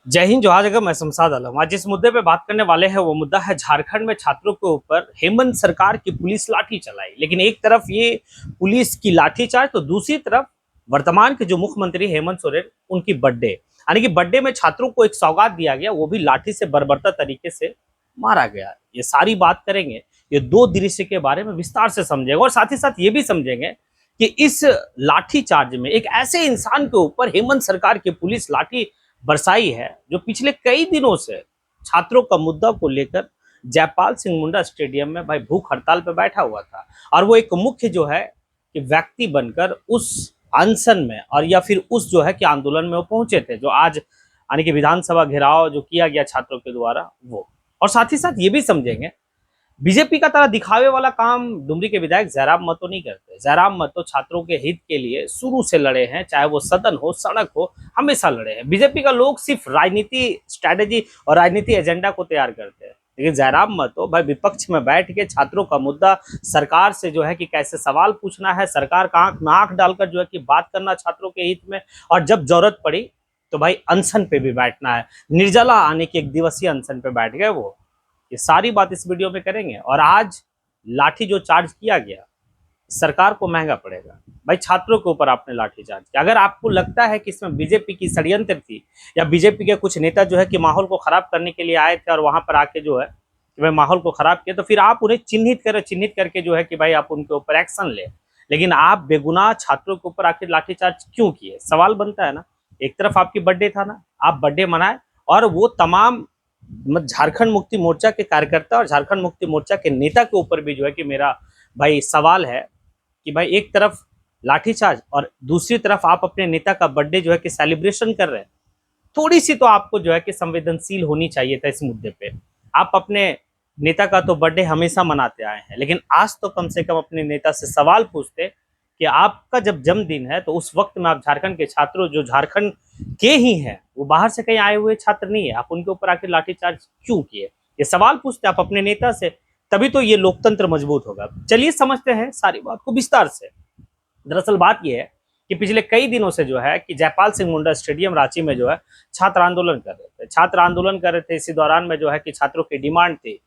जय हिंद जोहार जगह। मैं शमशाद आलम। आज जिस मुद्दे पे बात करने वाले हैं वो मुद्दा है झारखंड में छात्रों के ऊपर हेमंत सरकार की पुलिस लाठी चलाई। लेकिन एक तरफ ये पुलिस की लाठीचार्ज तो दूसरी तरफ वर्तमान के जो मुख्यमंत्री हेमंत सोरेन उनकी बर्थडे यानी कि बर्थडे में छात्रों को एक सौगात दिया गया, वो भी लाठी से बर्बरता तरीके से मारा गया। ये सारी बात करेंगे, ये दो दृश्य के बारे में विस्तार से समझेंगे और साथ ही साथ ये भी समझेंगे कि इस लाठी चार्ज में एक ऐसे इंसान के ऊपर हेमंत सरकार की पुलिस लाठी बरसाई है जो पिछले कई दिनों से छात्रों का मुद्दा को लेकर जयपाल सिंह मुंडा स्टेडियम में भाई भूख हड़ताल पर बैठा हुआ था। और वो एक मुख्य जो है कि व्यक्ति बनकर उस अनशन में और या फिर उस जो है कि आंदोलन में वो पहुंचे थे, जो आज यानी कि विधानसभा घेराव जो किया गया छात्रों के द्वारा वो। और साथ ही साथ ये भी समझेंगे बीजेपी का तरह दिखावे वाला काम डुमरी के विधायक जयराम महतो नहीं करते। जयराम महतो छात्रों के हित के लिए शुरू से लड़े हैं, चाहे वो सदन हो सड़क हो, हमेशा लड़े हैं। बीजेपी का लोग सिर्फ राजनीति स्ट्रैटेजी और राजनीति एजेंडा को तैयार करते हैं, लेकिन जयराम महतो भाई विपक्ष में बैठ के छात्रों का मुद्दा सरकार से जो है कि कैसे सवाल पूछना है, सरकार का आंख में आंख डालकर जो है कि बात करना छात्रों के हित में, और जब जरूरत पड़ी तो भाई अनशन पे भी बैठना है। निर्जला आने की एक दिवसीय अनशन पे बैठ गए वो। ये सारी बात इस वीडियो में करेंगे। और आज लाठी जो चार्ज किया गया सरकार को महंगा पड़ेगा। भाई छात्रों के ऊपर आपने लाठी चार्ज किया, अगर आपको लगता है कि इसमें बीजेपी की षड्यंत्र थी या बीजेपी के कुछ नेता जो है कि माहौल को खराब करने के लिए आए थे और वहां पर आके जो है कि भाई माहौल को खराब किया, तो फिर आप उन्हें चिन्हित करके जो है कि भाई आप उनके ऊपर एक्शन ले। लेकिन आप बेगुनाह छात्रों के ऊपर आखिर लाठीचार्ज क्यों किए? सवाल बनता है ना। एक तरफ आपकी बर्थडे था ना, आप बर्थडे मनाए, और वो तमाम झारखंड मुक्ति मोर्चा के कार्यकर्ता और झारखंड मुक्ति मोर्चा के नेता के ऊपर भी जो है कि मेरा भाई सवाल है कि भाई एक तरफ लाठीचार्ज और दूसरी तरफ आप अपने नेता का बर्थडे जो है कि सेलिब्रेशन कर रहे हैं। थोड़ी सी तो आपको जो है कि संवेदनशील होनी चाहिए था इस मुद्दे पे। आप अपने नेता का तो बर्थडे हमेशा मनाते आए हैं, लेकिन आज तो कम से कम अपने नेता से सवाल पूछते कि आपका जब जन्मदिन है तो उस वक्त में आप झारखंड के छात्रों जो झारखंड के ही हैं, वो बाहर से कहीं आए हुए छात्र नहीं है, आप उनके ऊपर आके लाठीचार्ज क्यों किए? ये सवाल पूछते आप अपने नेता से, तभी तो ये लोकतंत्र मजबूत होगा। चलिए समझते हैं सारी बात को विस्तार से। दरअसल बात यह है कि पिछले कई दिनों से जो है कि जयपाल सिंह मुंडा स्टेडियम रांची में जो है छात्र आंदोलन कर रहे थे। छात्र आंदोलन कर रहे थे, इसी दौरान में जो है कि छात्रों की डिमांड थी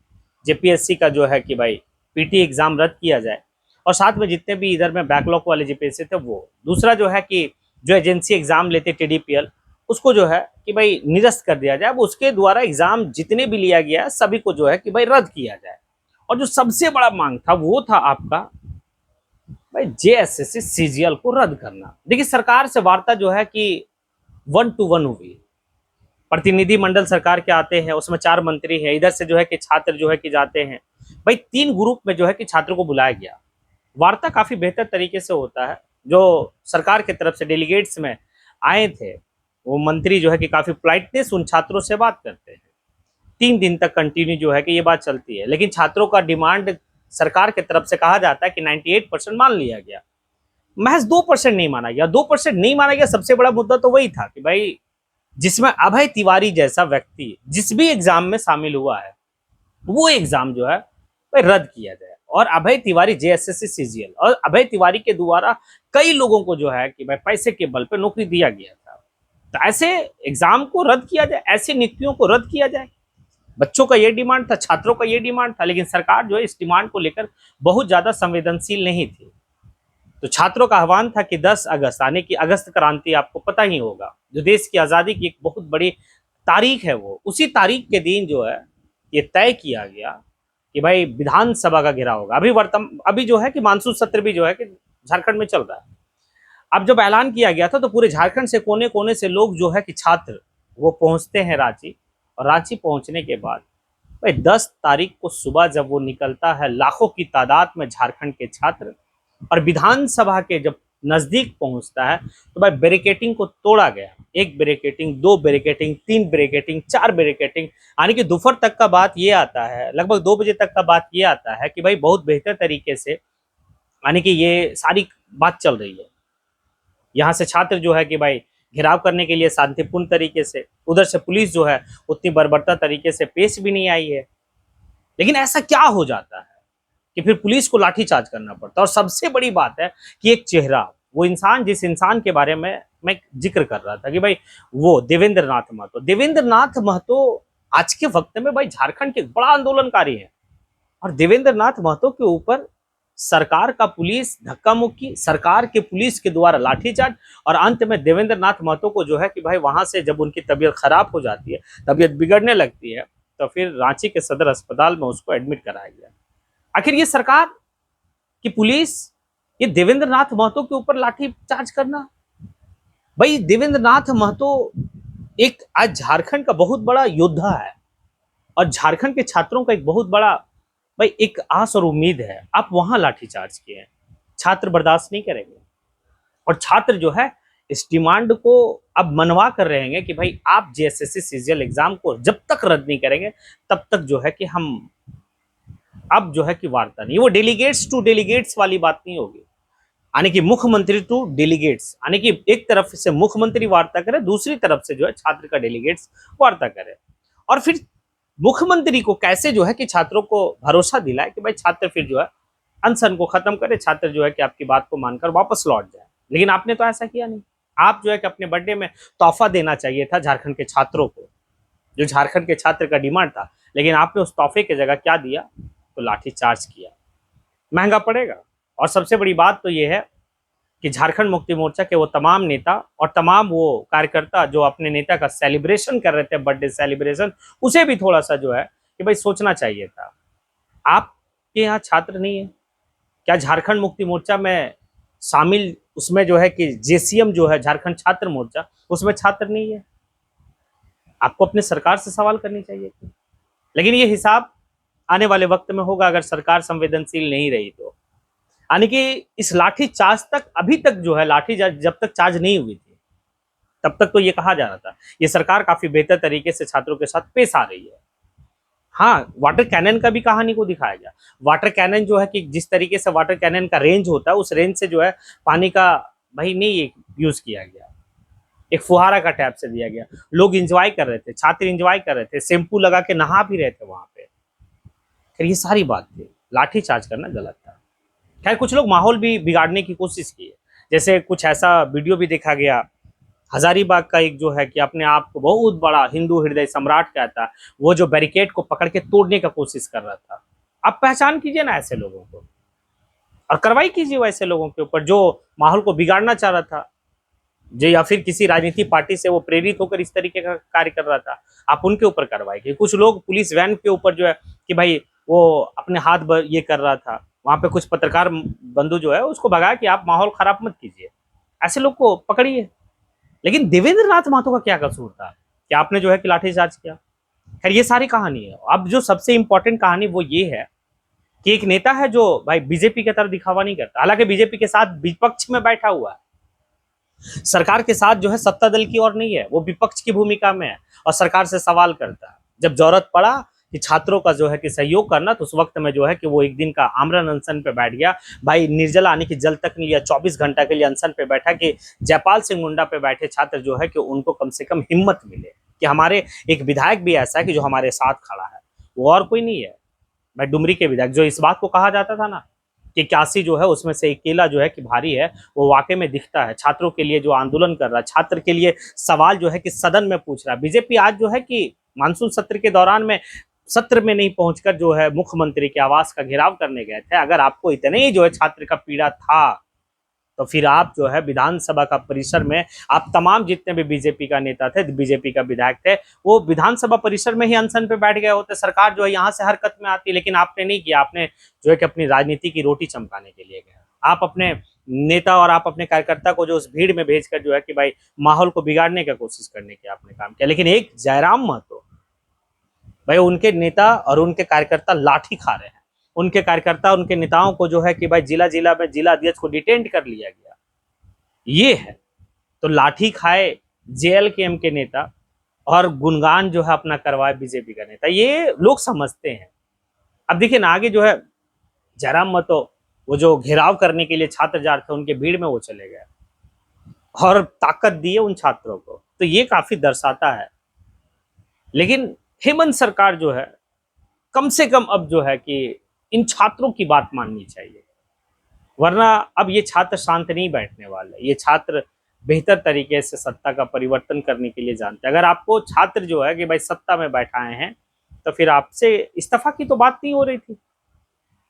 जेपीएससी का जो है कि भाई पीटी एग्जाम रद्द किया जाए, और साथ में जितने भी इधर में बैकलॉग वाले जेपीएससी थे वो। दूसरा जो है कि जो एजेंसी एग्जाम लेते टीडीपीएल, उसको जो है कि भाई निरस्त कर दिया जाए, वो उसके द्वारा एग्जाम जितने भी लिया गया है सभी को जो है कि भाई रद्द किया जाए। और जो सबसे बड़ा मांग था वो था आपका भाई जेएसएससी सीजीएल को रद्द करना। देखिए सरकार से वार्ता जो है कि 1-to-1 हुई। प्रतिनिधि मंडल सरकार के आते हैं, उसमें 4 मंत्री हैं, इधर से जो है कि छात्र जो है कि जाते हैं। भाई 3 ग्रुप में जो है कि छात्रों को बुलाया गया। वार्ता काफी बेहतर तरीके से होता है। जो सरकार की तरफ से डेलीगेट्स में आए थे वो मंत्री जो है कि काफी पोलाइटनेस उन छात्रों से बात करते हैं। 3 दिन तक कंटिन्यू जो है कि ये बात चलती है, लेकिन छात्रों का डिमांड सरकार की तरफ से कहा जाता है कि 98% मान लिया गया, महज 2% नहीं माना गया। 2% नहीं माना गया, सबसे बड़ा मुद्दा तो वही था कि भाई जिसमें अभय तिवारी जैसा व्यक्ति जिस भी एग्जाम में शामिल हुआ है वो एग्जाम जो है भाई रद्द किया जाए। और अभय तिवारी जेएसएससी सीजीएल, और अभय तिवारी के द्वारा कई लोगों को जो है कि भाई पैसे के बल पे नौकरी दिया गया था, तो ऐसे एग्जाम को रद्द किया जाए, ऐसी नियुक्तियों को रद्द किया जाए। बच्चों का ये डिमांड था, छात्रों का ये डिमांड था, लेकिन सरकार जो है इस डिमांड को लेकर बहुत ज्यादा संवेदनशील नहीं थी। तो छात्रों का आह्वान था कि 10 अगस्त यानी कि अगस्त क्रांति, आपको पता ही होगा, जो देश की आज़ादी की एक बहुत बड़ी तारीख है, वो उसी तारीख के दिन जो है ये तय किया गया कि भाई विधानसभा का घेराव होगा। अभी जो है कि मानसून सत्र भी जो है कि झारखंड में चल रहा है। अब जब ऐलान किया गया था तो पूरे झारखंड से कोने कोने से लोग जो है कि छात्र वो पहुंचते हैं रांची, और रांची पहुंचने के बाद भाई 10 तारीख को सुबह जब वो निकलता है लाखों की तादाद में झारखंड के छात्र, और विधानसभा के जब नजदीक पहुंचता है तो भाई बैरिकेटिंग को तोड़ा गया। 1 बैरिकेटिंग, 2 बैरिकेटिंग, 3 बैरिकेटिंग, 4 बैरिकेटिंग, यानी कि दोपहर तक का बात ये आता है, लगभग 2 बजे तक का बात ये आता है कि भाई बहुत बेहतर तरीके से यानी कि ये सारी बात चल रही है। यहाँ से छात्र जो है कि भाई घेराव करने के लिए शांतिपूर्ण तरीके से, उधर से पुलिस जो है उतनी बर्बरता तरीके से पेश भी नहीं आई है। लेकिन ऐसा क्या हो जाता है कि फिर पुलिस को लाठीचार्ज करना पड़ता है? और सबसे बड़ी बात है कि एक चेहरा वो इंसान जिस इंसान के बारे में मैं जिक्र कर रहा था कि भाई वो देवेंद्र नाथ महतो आज के वक्त में भाई झारखंड के बड़ा आंदोलनकारी है। और देवेंद्र नाथ महतो के ऊपर सरकार का पुलिस धक्का मुक्की, सरकार के पुलिस के द्वारा लाठीचार्ज, और अंत में देवेंद्र नाथ महतो को जो है कि भाई वहां से जब उनकी तबीयत खराब हो जाती है, तबीयत बिगड़ने लगती है, तो फिर रांची के सदर अस्पताल में उसको एडमिट कराया गया। आखिर ये सरकार की पुलिस, ये देवेंद्र नाथ महतो के ऊपर लाठी चार्ज करना, भाई देवेंद्र नाथ महतो एक आज झारखंड का बहुत बड़ा योद्धा है और झारखंड के छात्रों का एक बहुत बड़ा भाई एक आस और उम्मीद है। आप वहां लाठीचार्ज किए हैं, छात्र बर्दाश्त नहीं करेंगे। और छात्र जो है इस डिमांड को अब मनवा कर रहे हैं कि भाई आप जेएसएससी सीजीएल एग्जाम को जब तक रद्द नहीं करेंगे तब तक जो है कि हम अब जो है कि वार्ता नहीं, वो डेलीगेट्स टू डेलीगेट्स वाली बात नहीं होगी, यानी कि मुख्यमंत्री टू डेलीगेट्स, यानी कि एक तरफ से मुख्यमंत्री वार्ता करे, दूसरी तरफ से जो है छात्र का डेलीगेट्स वार्ता करे। और फिर मुख्यमंत्री को कैसे जो है कि छात्रों को भरोसा दिलाए कि भाई छात्र फिर जो है अनशन को खत्म करे, छात्र जो है कि आपकी बात को मानकर वापस लौट जाए। लेकिन आपने तो ऐसा किया नहीं। आप जो है कि अपने बर्थडे में तोहफा देना चाहिए था झारखंड के छात्रों को, जो झारखंड के छात्र का डिमांड था, लेकिन आपने उस तोहफे की जगह क्या दिया, तो लाठी चार्ज किया। महंगा पड़ेगा। और सबसे बड़ी बात तो ये है कि झारखंड मुक्ति मोर्चा के वो तमाम नेता और तमाम वो कार्यकर्ता जो अपने नेता का सेलिब्रेशन कर रहे थे, बर्थडे सेलिब्रेशन, उसे भी थोड़ा सा जो है कि भाई सोचना चाहिए था। आपके यहाँ छात्र नहीं है क्या? झारखंड मुक्ति मोर्चा में शामिल उसमें जो है कि जेसीएम जो है झारखंड छात्र मोर्चा, उसमें छात्र नहीं है? आपको अपने सरकार से सवाल करनी चाहिए थी। लेकिन ये हिसाब आने वाले वक्त में होगा अगर सरकार संवेदनशील नहीं रही तो। यानी कि इस लाठी चार्ज तक, अभी तक जो है लाठी जब तक चार्ज नहीं हुई थी तब तक तो ये कहा जा रहा था ये सरकार काफी बेहतर तरीके से छात्रों के साथ पेश आ रही है। हाँ, वाटर कैनन का भी कहानी को दिखाया गया। वाटर कैनन जो है कि जिस तरीके से वाटर कैनन का रेंज होता है, उस रेंज से जो है पानी का भाई नहीं यूज किया गया, एक फुहारा का टैप से दिया गया। लोग इंजॉय कर रहे थे, छात्र इंजॉय कर रहे थे, शैम्पू लगा के नहा भी रहे थे वहां पे। फिर ये सारी बात थी, लाठी चार्ज करना गलत था। खैर कुछ लोग माहौल भी बिगाड़ने की कोशिश की है, जैसे कुछ ऐसा वीडियो भी देखा गया हजारीबाग का, एक जो है कि अपने आप को बहुत बड़ा हिंदू हृदय सम्राट कहता, वो जो बैरिकेड को पकड़ के तोड़ने का कोशिश कर रहा था। आप पहचान कीजिए ना ऐसे लोगों को और कार्रवाई कीजिए वैसे लोगों के ऊपर जो माहौल को बिगाड़ना चाह रहा था, जो या फिर किसी राजनीतिक पार्टी से वो प्रेरित होकर इस तरीके का कार्य कर रहा था, आप उनके ऊपर कार्रवाई कीजिए। कुछ लोग पुलिस वैन के ऊपर जो है कि भाई वो अपने हाथ ये कर रहा था, वहां पे कुछ पत्रकार बंधु जो है उसको भगा कि आप माहौल खराब मत कीजिए, ऐसे लोग को पकड़िए। लेकिन देवेंद्र नाथ महतो का क्या कसूर था कि आपने जो है कि लाठीचार्ज किया? खैर ये सारी कहानी है। अब जो सबसे इंपॉर्टेंट कहानी वो ये है कि एक नेता है जो भाई बीजेपी की तरफ दिखावा नहीं करता, हालांकि बीजेपी के साथ विपक्ष में बैठा हुआ है, सरकार के साथ जो है सत्ता दल की ओर नहीं है, वो विपक्ष की भूमिका में है और सरकार से सवाल करता है। जब जरूरत पड़ा कि छात्रों का जो है कि सहयोग करना, तो उस वक्त में जो है कि वो एक दिन का आमरण अनशन पे बैठ गया। भाई निर्जला आने की जल तक नहीं लिया, 24 घंटा के लिए अनशन पे बैठा कि जयपाल सिंह मुंडा पे बैठे छात्र जो है कि उनको कम से कम हिम्मत मिले कि हमारे एक विधायक भी ऐसा है कि जो हमारे साथ खड़ा है, वो और कोई नहीं है। भाई डुमरी के विधायक, जो इस बात को कहा जाता था ना कि 81 जो है उसमें से एक केला जो है कि भारी है, वो वाकई में दिखता है। छात्रों के लिए जो आंदोलन कर रहा है, छात्र के लिए सवाल जो है कि सदन में पूछ रहा है। बीजेपी आज जो है कि मानसून सत्र के दौरान में सत्र में नहीं पहुंचकर जो है मुख्यमंत्री के आवास का घेराव करने गए थे। अगर आपको इतने ही जो है छात्र का पीड़ा था, तो फिर आप जो है विधानसभा का परिसर में, आप तमाम जितने भी बीजेपी का नेता थे, बीजेपी का विधायक थे, वो विधानसभा परिसर में ही अनशन पे बैठ गए होते। सरकार जो है यहाँ से हरकत में आती, लेकिन आपने नहीं किया। आपने जो है कि अपनी राजनीति की रोटी चमकाने के लिए गए। आप अपने नेता और आप अपने कार्यकर्ता को जो उस भीड़ में भेजकर जो है कि भाई माहौल को बिगाड़ने का कोशिश करने की आपने काम किया। लेकिन एक जयराम महतो, भाई उनके नेता और उनके कार्यकर्ता लाठी खा रहे हैं। उनके कार्यकर्ता, उनके नेताओं को जो है कि भाई जिला जिला में जिला अध्यक्ष को डिटेंट कर लिया गया। ये है तो लाठी खाए जेएलकेएम के नेता और गुणगान जो है अपना करवाए बीजेपी का नेता, ये लोग समझते हैं। अब देखिए ना आगे जो है जयराम महतो, वो जो घेराव करने के लिए छात्र जा रहे थे, उनके भीड़ में वो चले गए और ताकत दिए उन छात्रों को, तो ये काफी दर्शाता है। लेकिन हेमंत सरकार जो है कम से कम अब जो है कि इन छात्रों की बात माननी चाहिए। वरना अब ये छात्र शांत नहीं बैठने वाले, ये छात्र बेहतर तरीके से सत्ता का परिवर्तन करने के लिए जानते हैं। अगर आपको छात्र जो है कि भाई सत्ता में बैठाए हैं, तो फिर आपसे इस्तीफा की तो बात नहीं हो रही थी।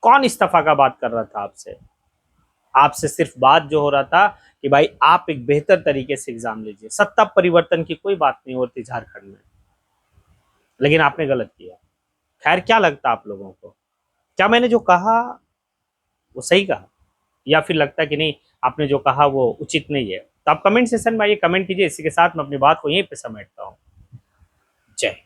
कौन इस्तीफा का बात कर रहा था आपसे? आपसे सिर्फ बात जो हो रहा था कि भाई आप एक बेहतर तरीके से एग्जाम लीजिए, सत्ता परिवर्तन की कोई बात नहीं होती झारखंड में, लेकिन आपने गलत किया। खैर, क्या लगता है आप लोगों को, क्या मैंने जो कहा वो सही कहा, या फिर लगता है कि नहीं आपने जो कहा वो उचित नहीं है? तो आप कमेंट सेशन में आइए, कमेंट कीजिए। इसी के साथ मैं अपनी बात को यहीं पे समेटता हूँ। जय